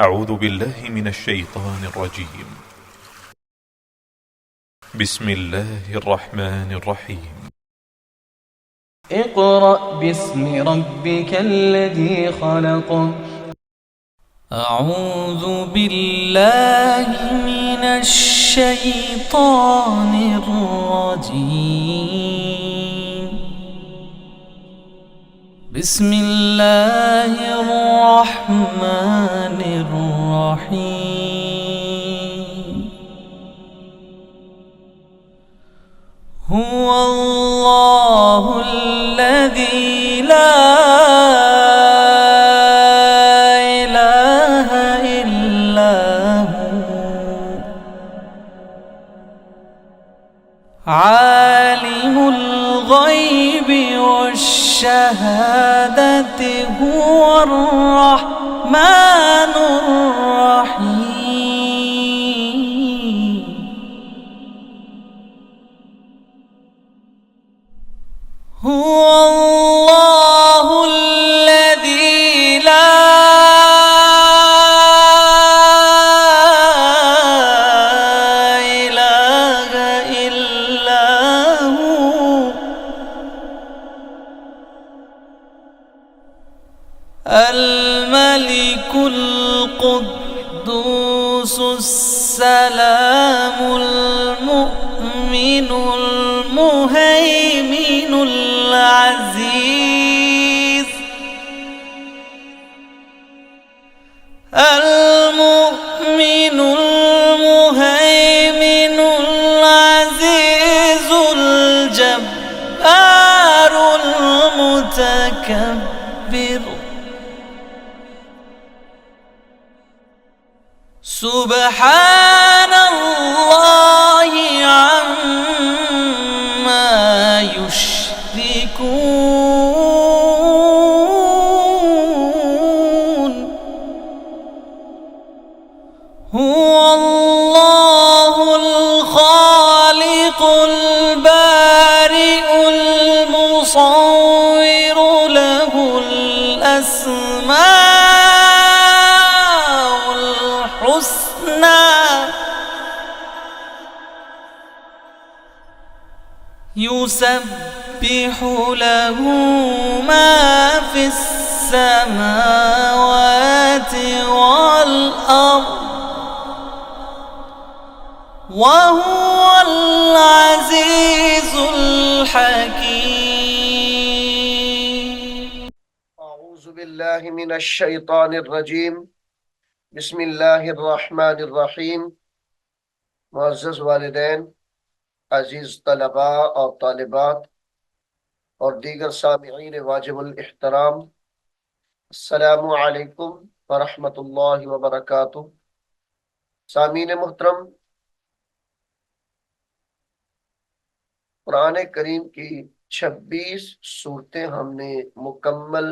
أعوذ بالله من الشيطان الرجيم. بسم الله الرحمن الرحيم. اقرأ باسم ربك الذي خلق. أعوذ بالله من الشيطان الرجيم. بسم الله الرحمن الرحيم. هو الله الذي لا إله إلا هو عالم الغيب والشهادة هو الرحمن الرحيم. هو الله الذي لا إله إلا هو الملك القدوس السلام المؤمن المهيمن العزيز المؤمن المهيمن العزيز الجبار المتكبر. سبحان الله عما يشركون. هو الله الخالق البارئ المصور له الأسماء الحسنى يسبح له ما في السماوات والأرض وهو العزيز الحكيم. أعوذ بالله من الشيطان الرجيम. بسم الله الرحمن الرحيम. मुअज़्ज़ज़ वालिदैन, अजीज़ तलबा और तालिबात और दीगर सामिईन वाजिबुल इहतराम, अस्सलामु अलैकुम व रहमतुल्लाहि व बरकातुहू। सामीन मोहतरम, कुरान करीम की 26 सूरतें हमने मुकम्मल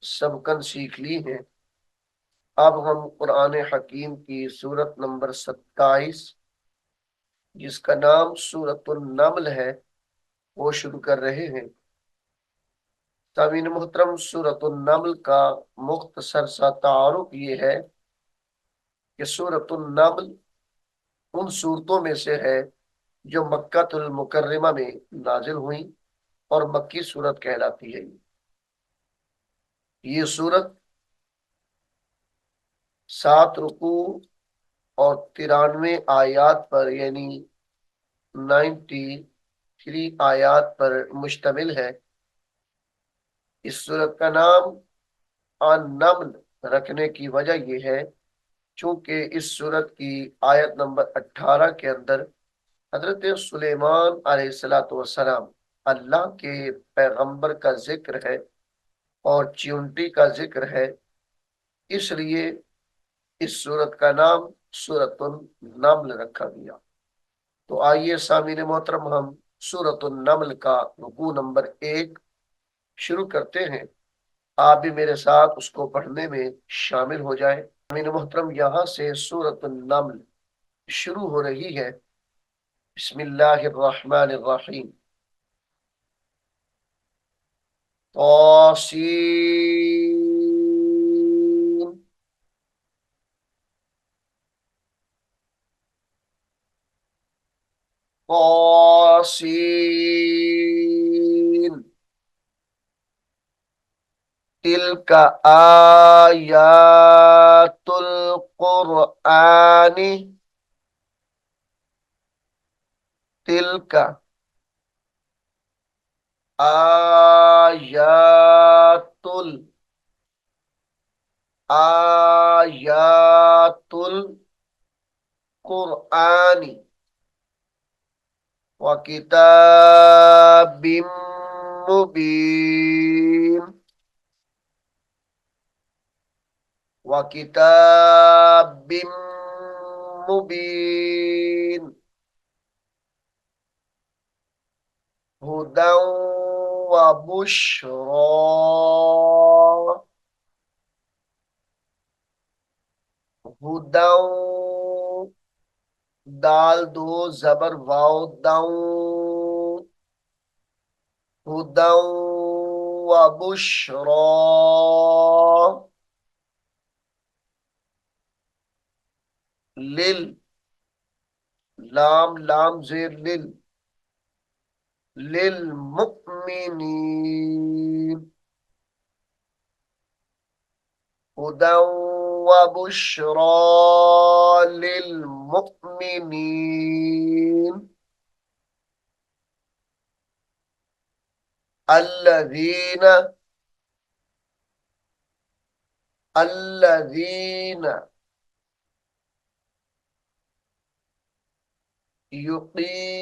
सबकन सीख ली हैं। अब हम कुरान हकीम की सूरत नंबर 27, जिसका नाम सूरतुन नमल है, वो शुरू कर रहे हैं। सामीन मोहतरम, सूरतुन नमल का मुख्तसर सा तारुफ ये है कि सूरतुन नमल उन सूरतों में से है जो मक्कातुल मुकर्रमा में नाजिल हुई और मक्की सूरत कहलाती है। ये सूरत 7 रुकू और 93 आयात पर यानी 93 आयात पर मुश्तमिल है। इस सूरत का नाम अन-नम्ल रखने की वजह यह है चूंकि इस सूरत की आयत नंबर 18 के अंदर हजरत सुलेमान अलैहिस्सलाम अल्लाह के पैगंबर का जिक्र है और चिउंटी का जिक्र है, इसलिए इस सूरत का नाम सूरतुन नम्ल रखा गया। तो आइए सामीन मोहतरम, हम सूरतुन नम्ल का रुकू नंबर 1 शुरू करते हैं। आप भी मेरे साथ उसको पढ़ने में शामिल हो जाएं। सामीन मोहतरम, यहाँ से सूरतुन नम्ल शुरू हो रही है। बिस्मिल्लाहिर्रहमानिर्रहीम। तौसीन तौसीन तिलका आयातुल कुरआनी तिलका आयातुल आयातुल कुरआनी व किताबिम मुबीन व किताबिम मुबीन हुदन व बुश्रा हुदन दाल दो जबर वाव दाऊ हुदन व बुश्रा लिल लाम लाम जेर लिल मुमिनीन हुदन व बुश्रा लिल मुमिनीन अल्लज़ीन अल्लज़ीन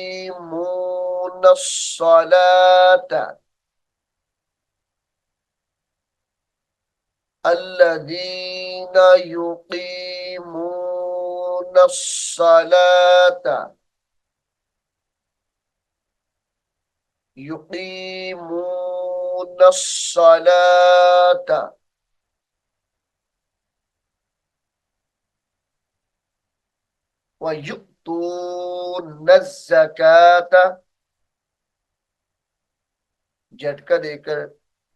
युकीमून अस्सलात الذين يقيمون الصلاة يقيمون الصلاة ويؤتون الज़कात झटका देकर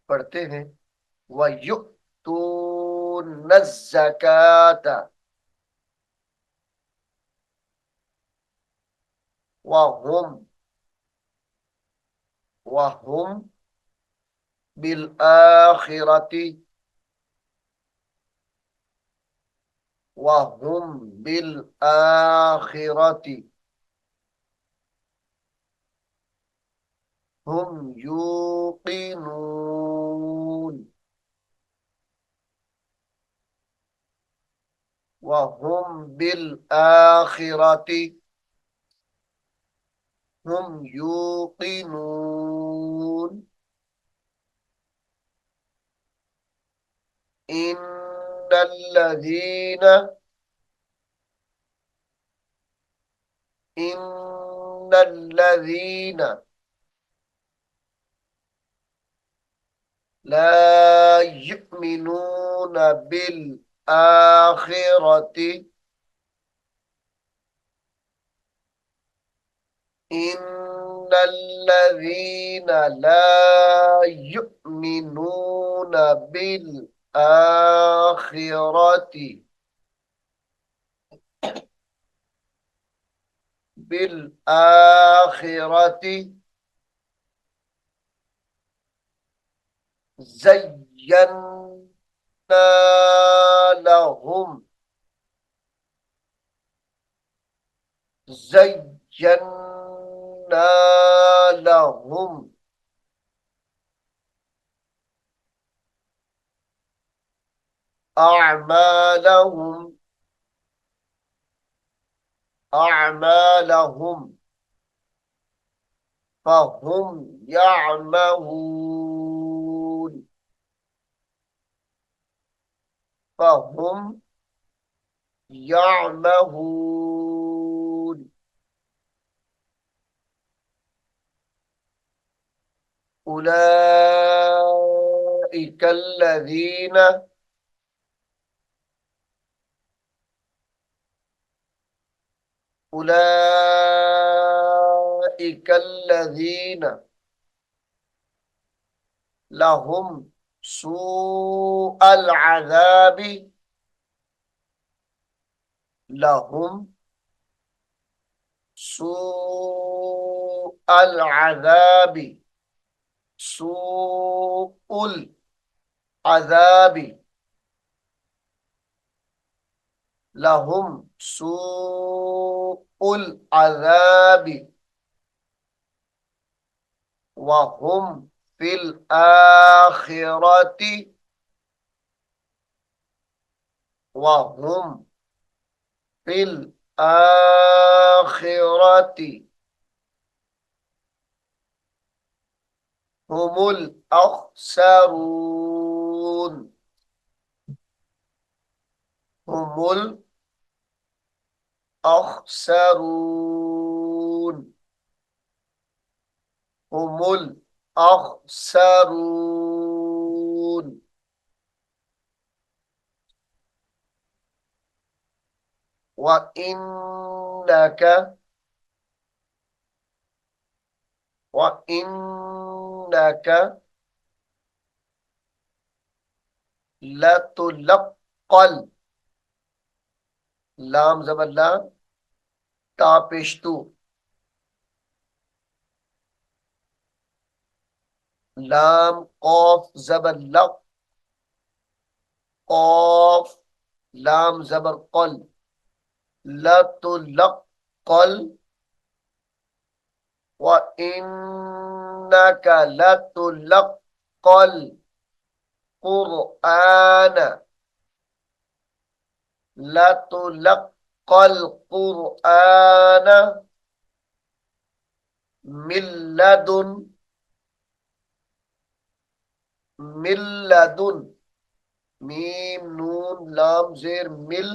पढ़ते हैं वयुक्तून ज़कात वहुम वहुम बिल आखिरती वहुम बिल आखिरती हम यूकिनून वहुम बिल आखिरती हम यूकिनून इन्नल्लज़ीन इन्नल्लज़ीन ला युमिनून बिल आखिरती इन्नल्लज़ीन ला युमिनून बिल आखिरती बिल आखिरती ज़य्यन्ना लहुम ज़य्यन्ना लहुम अअमालहुम अअमालहुम फहुम यअमहून फहुम यअमहून उलाइकल्लज़ीन उलाइकल्लज़ीन लहुम सूअल अज़ाबी लहुम सूअल अज़ाबी, सूउल अज़ाबी, लहुम सूउल अज़ाबी वहुम फिल आखिरती वहुम फिल आखिरती हुमुल अखसरून, हुमुल अखसरून, हुमुल अखसरून। व इन्नक व इन्नक लतुलक्कल, लाम जबर ला, ता पेश तू, लाम कौफ जबर लक, कौफ लाम जबर कल, लतुलक्कल व इन्नक लतुलक्कल कुरआन, लतुलक्कल कुरआन मिल्लदुन, मिल्लदुन, मीम नून लाम जेर मिल,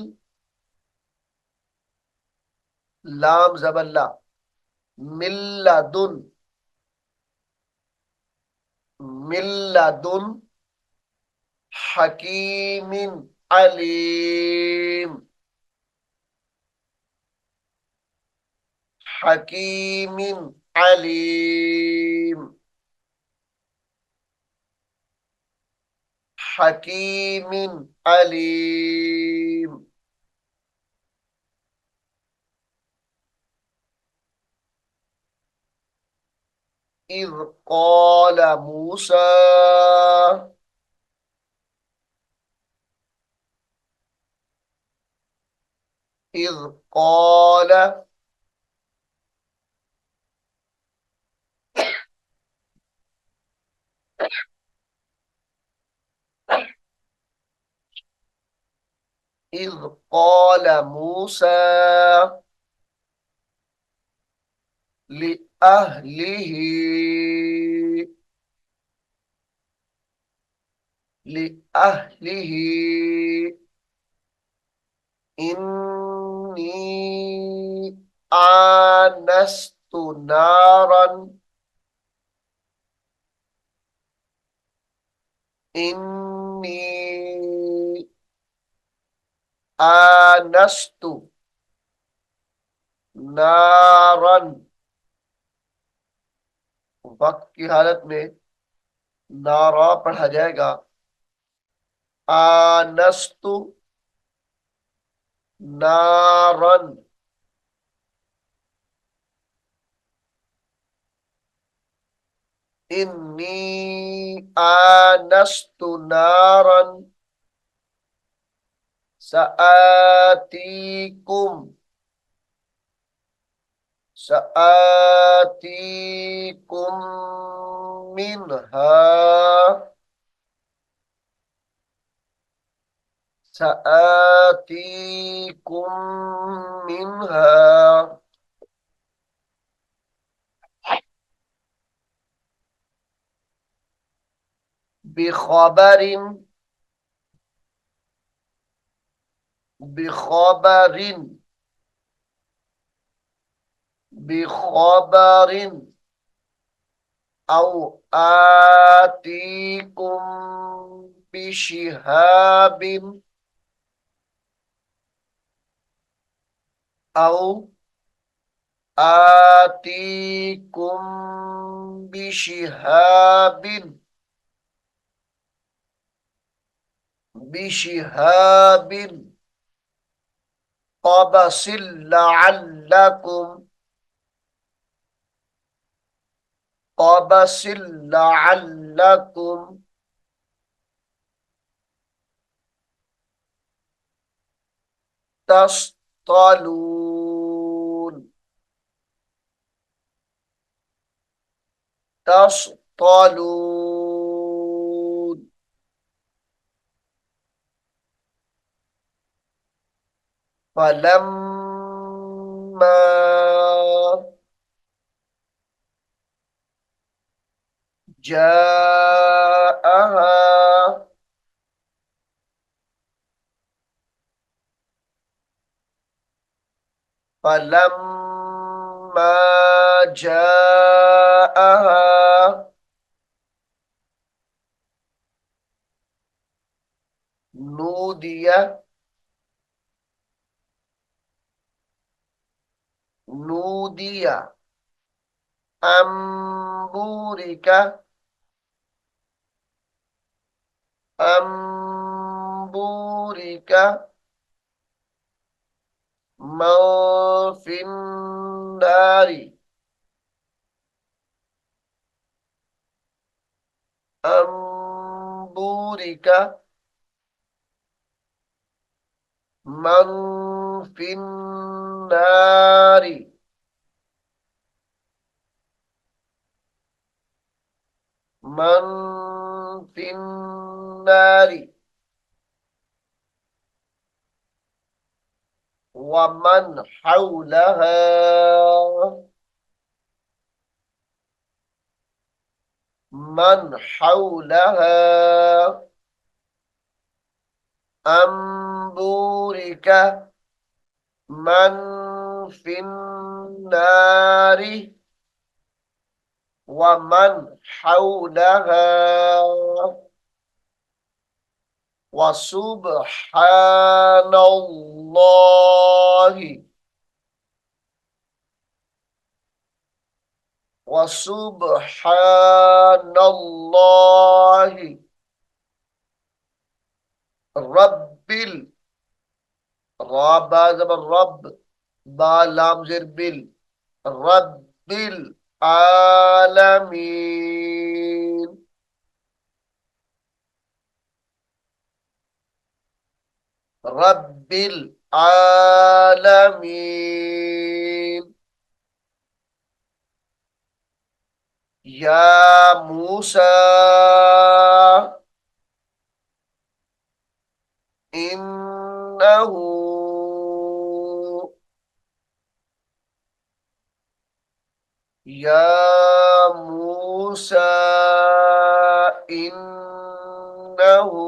लाम जबल्ला, मिल्लदुन, मिल्लदुन हकीमिन अलीम, हकीमिन अलीम, हकीमिन अलीम। इज़ क़ाल मूसा, इज़ क़ाल, इज़ क़ाल मूसा लिअहलिही, लिअहलिही इन्नी आनस्तु नारन, इन्नी आनस्तु नारन, वक्त की हालत में नारा पढ़ा जाएगा। आनस्तु नारन, इन्नी आनस्तु नारन सआतीकुम, सआतीकुम मिनहा, सआतीकुम मिनहा बिखबरिन, बिखबरिन, बिखबरिन औ आतीकुम बिशिहाबिन, औ आतीकुम बिशिहाबिन, बिशिहाबिन क़बसिल लअल्लकुम, क़बसिल लअल्लकुम तस्तलून तस्तलून फलम्मा जाअहा फलम्मा जाअहा नूदिया नूदिया अम्बूरिका अम्बूरिका मौफिन्नारी अम्बूरिका मनफिन्नारी मनफिन्नारी वमन हौलहा मन हौलहा अम्बूरिका मन फिन्नारी वमन हौलहा वसुब्हानल्लाहि वसुब्हानल्लाहि रब्बिल रब्बा जबर रब बा लाम जेर बिल रब्बिल आलमीन रब्बिल आलमीन या मूसा इन्नहु या मूसा इन्नहु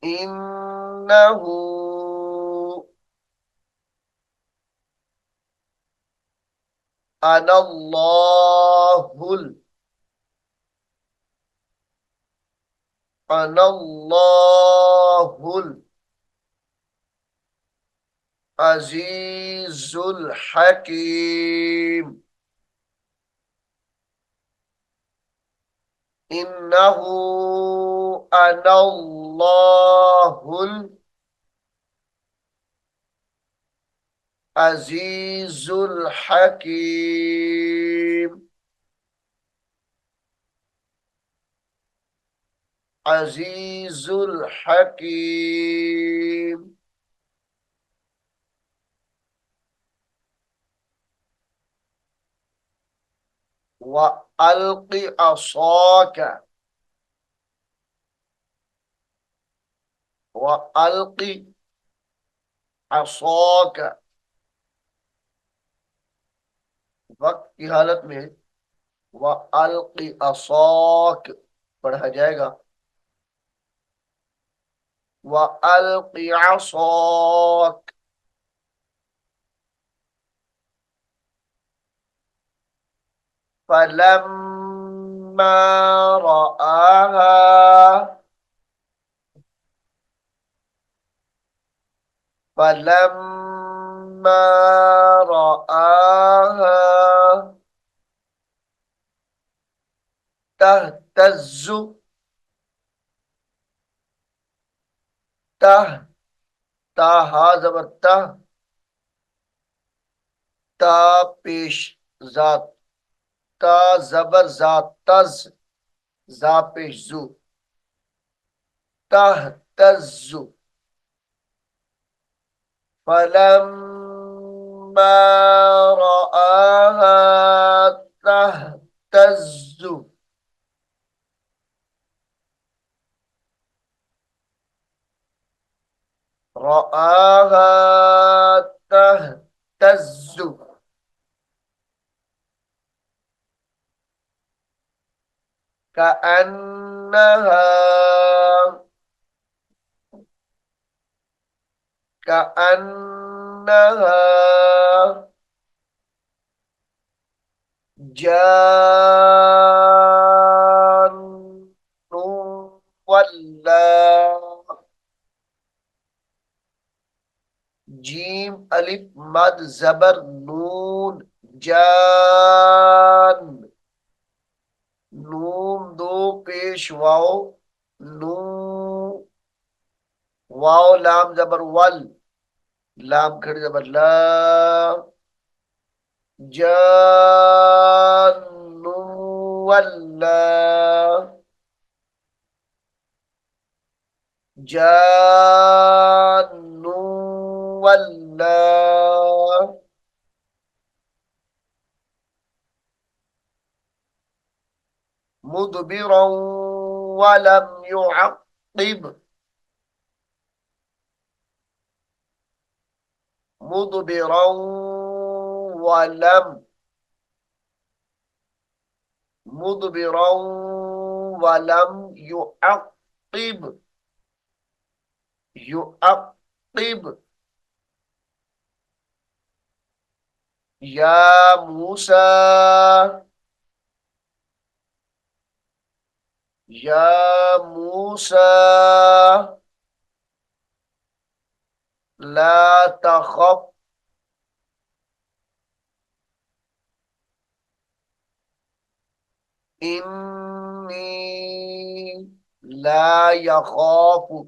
इन्नहु अनल्लाहुल अनल्लाहुल अजीजुल हकीम इन्नहु अनल्लाहुल अजीजुल हकीम अजीजुल हकीम व अलक़ि असाका व अलक़ि असाका वक्त की हालत में व अलक़ि असाक पढ़ा जाएगा व अलक़ि असाक फलम्मा रआहा फलम्मा रआहा तहतज्जु तह ताहा जबर तह ता पेश जात, ता जबर जात तज, जा पेश जू, तहतज्जु, फलम्मा रआहा तहतज्जु, रआहा तहतज्जु, कअन्नहा, कअन्नहा जान्नु वल्ला, जीम अलिफ मद जबर नून, जान, नून दो पेश वाओ, नू, वाओ लाम जबर वल, लाम खड़ी जबर ला, जान्नु वल्ला, जान्नु वल्ला, मुदबिरा वलम युअक्किब, मुदबिरा वलम, मुदबिरा वलम युअक्किब, युअक्किब, या मूसा, या मूसा, ला तखफ, इन्नी ला यखाफु,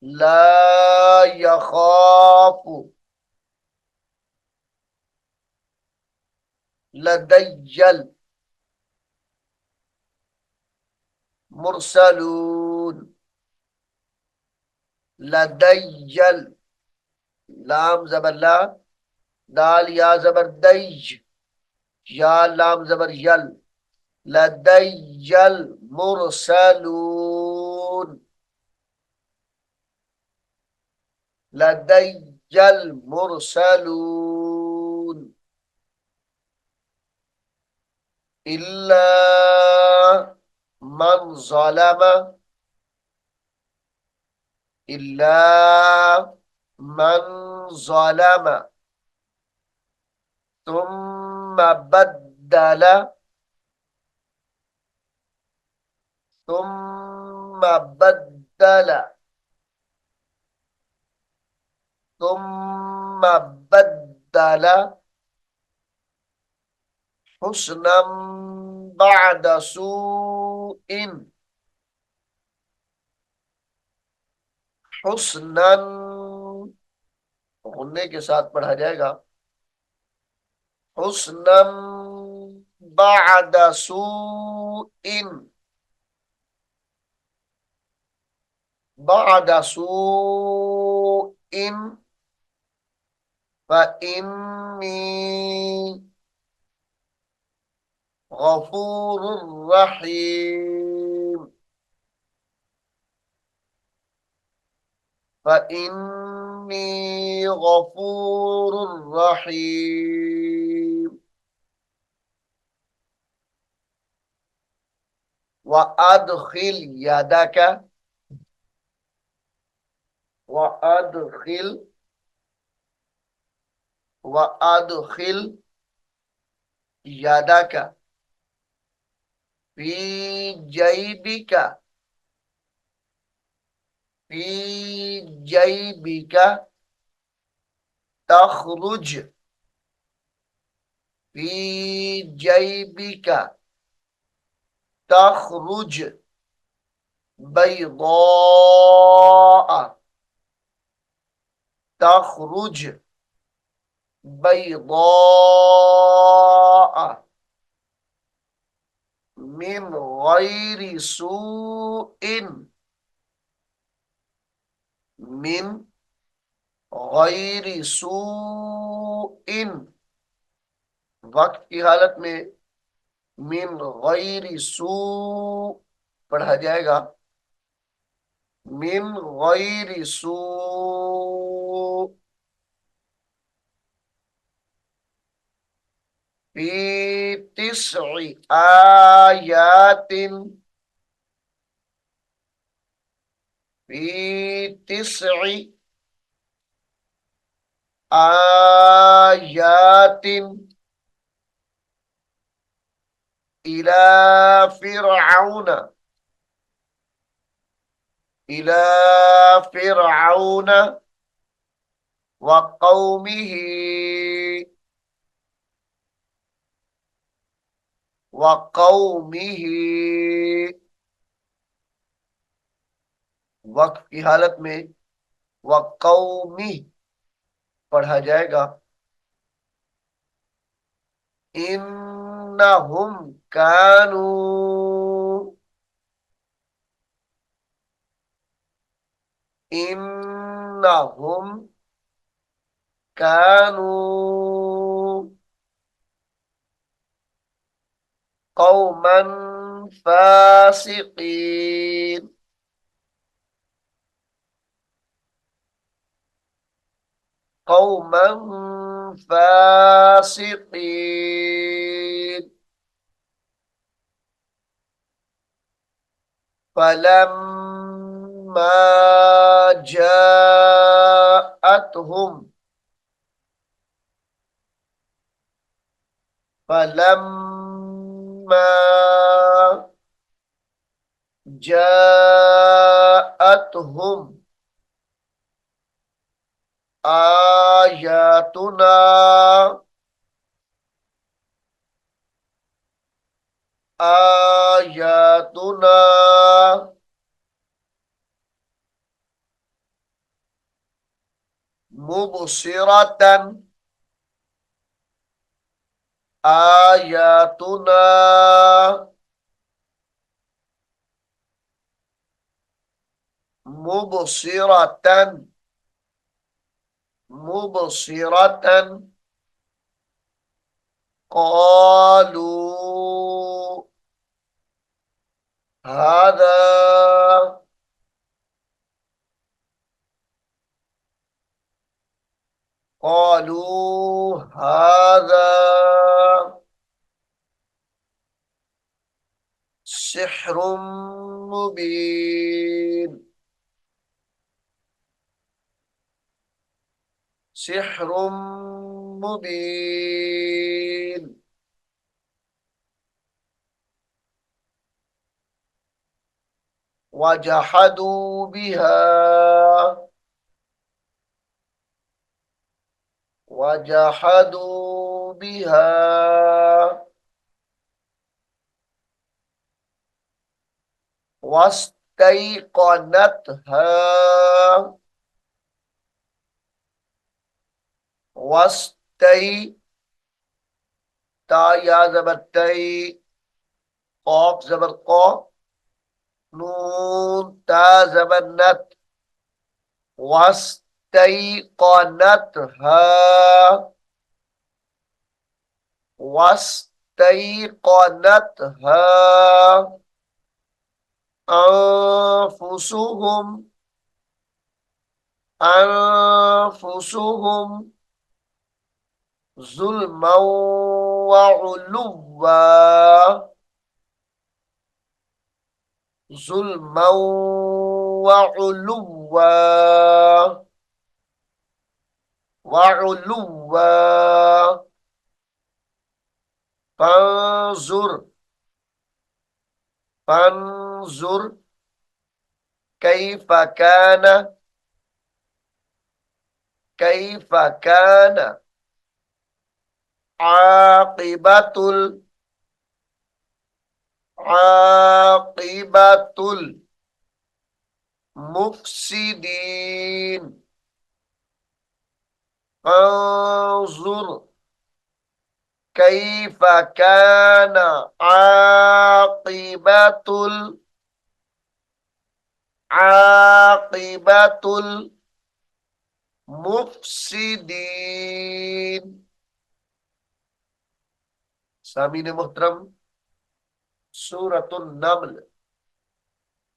ला यखाफु, लदय्यल मुरसलून, लदय्यल, लाम जबर ला, दाल या जबर दय्य, या लाम जबर यल, लदय्यल मुरसलून, लदय्यल मुरसलून, इल्ला मन ज़लम, इल्ला मन ज़लम, तुम्मा बद्दल, तुम्मा बद्दल, तुम्मा बद्दल, हुस्नम बअद सूइन, हुस्नन गुन्ने के साथ पढ़ा जाएगा, हुस्नम बअद सूइन, बअद सूइन, फइन्नी गफूरुर रहीम, फइन्नी गफूरुर रहीम, व अदखिल यदक, व अदखिल, व अदखिल यदक फी जैबिका, फी जैबिका तखरुज, फी जैबिका तखरुज बैदा, तखरुज बैदा मिन गैरि सूइन, मिन गैरि सूइन, वक्त की हालत में मिन गैरि सू पढ़ा जाएगा, मिन गैरि सू। फी तिस्इ आयातिन, फी तिस्इ आयातिन इला फिरऔन, इला फिरऔन व कौमिही, व कौमिही, वक्त की हालत में व कौमी पढ़ा जाएगा। इन्नहुम कानू, इन्नहुम कानू कौमन फासिकीन, कौमन फासिकीन। फलम्मा जाअतहुम, फलम्मा जाअतहुम आयातुना, आयातुना मुबसिरतन, आयातुना मुबसिरतन, मुबसिरतन। क़ालू हादा, क़ालू हादा सिह्रुम मुबीन, सिह्रुम मुबीन। वजहदू बिहा, वजहदू बिहा वस्तैक़नतहा, वस्तै ता या ज़बर तै, क़ाफ ज़बर क़ा, नून ता ज़बर नत, वस्तैक़नतहा, वस्तैक़नतहा अनफुसुहुम, अनफुसुहुम ज़ुल्मन व उलुव्वा, ज़ुल्मन व उलुव्वा, व उलुव्वा। फंजुर, फंजुर कैफ़ कान, कैफ़ कान आक़िबतुल, आक़िबतुल मुफ़्सिदीन, फंजुर कैफ कान आकिबतुल मुफसिदीन। सामीन मोहतरम, सूरतुन नम्ल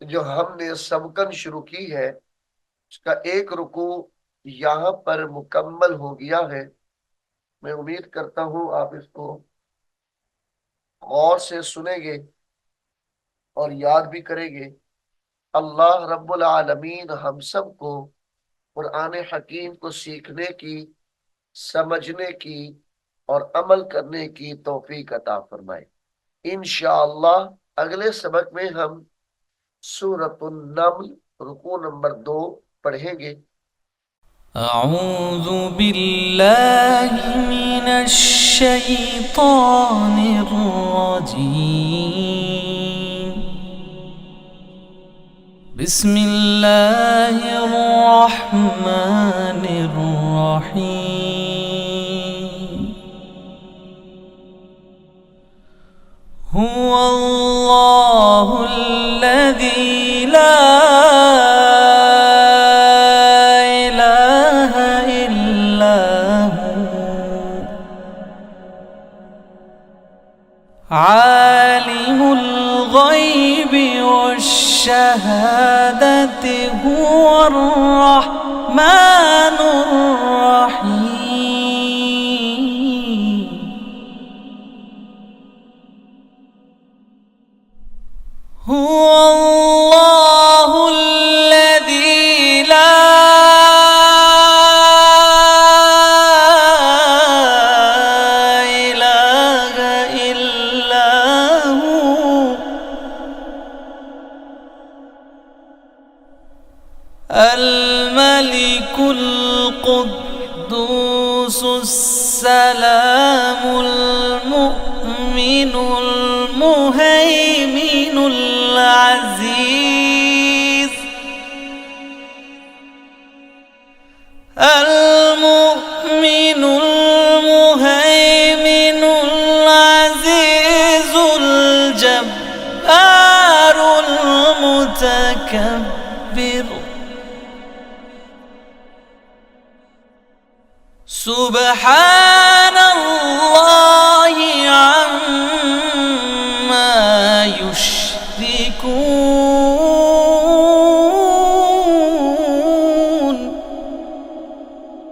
जो हमने सबकन शुरू की है, उसका एक रुकू यहाँ पर मुकम्मल हो गया है। मैं उम्मीद करता हूँ आप इसको गौर से सुनेंगे और याद भी करेंगे। अल्लाह रब्बुल आलमीन हम सबको कुरान हकीम को सीखने की, समझने की और अमल करने की तौफीक अता फरमाए। इंशाअल्लाह अगले सबक में हम सूरतुन नम्ल रुकू नंबर 2 पढ़ेंगे। أعوذ بالله من الشيطان الرجيم. بسم الله الرحمن الرحيم. هو الله الذي لا إله إلا هو عالم الغيب والشهادة هو الرحمن الرحيم. هو الله الذي لا إله إلا هو الملك القدوس السلام المؤمن المهيمن العزيز المؤمن المهيمن العزيز الجبار المتكبر. سبحان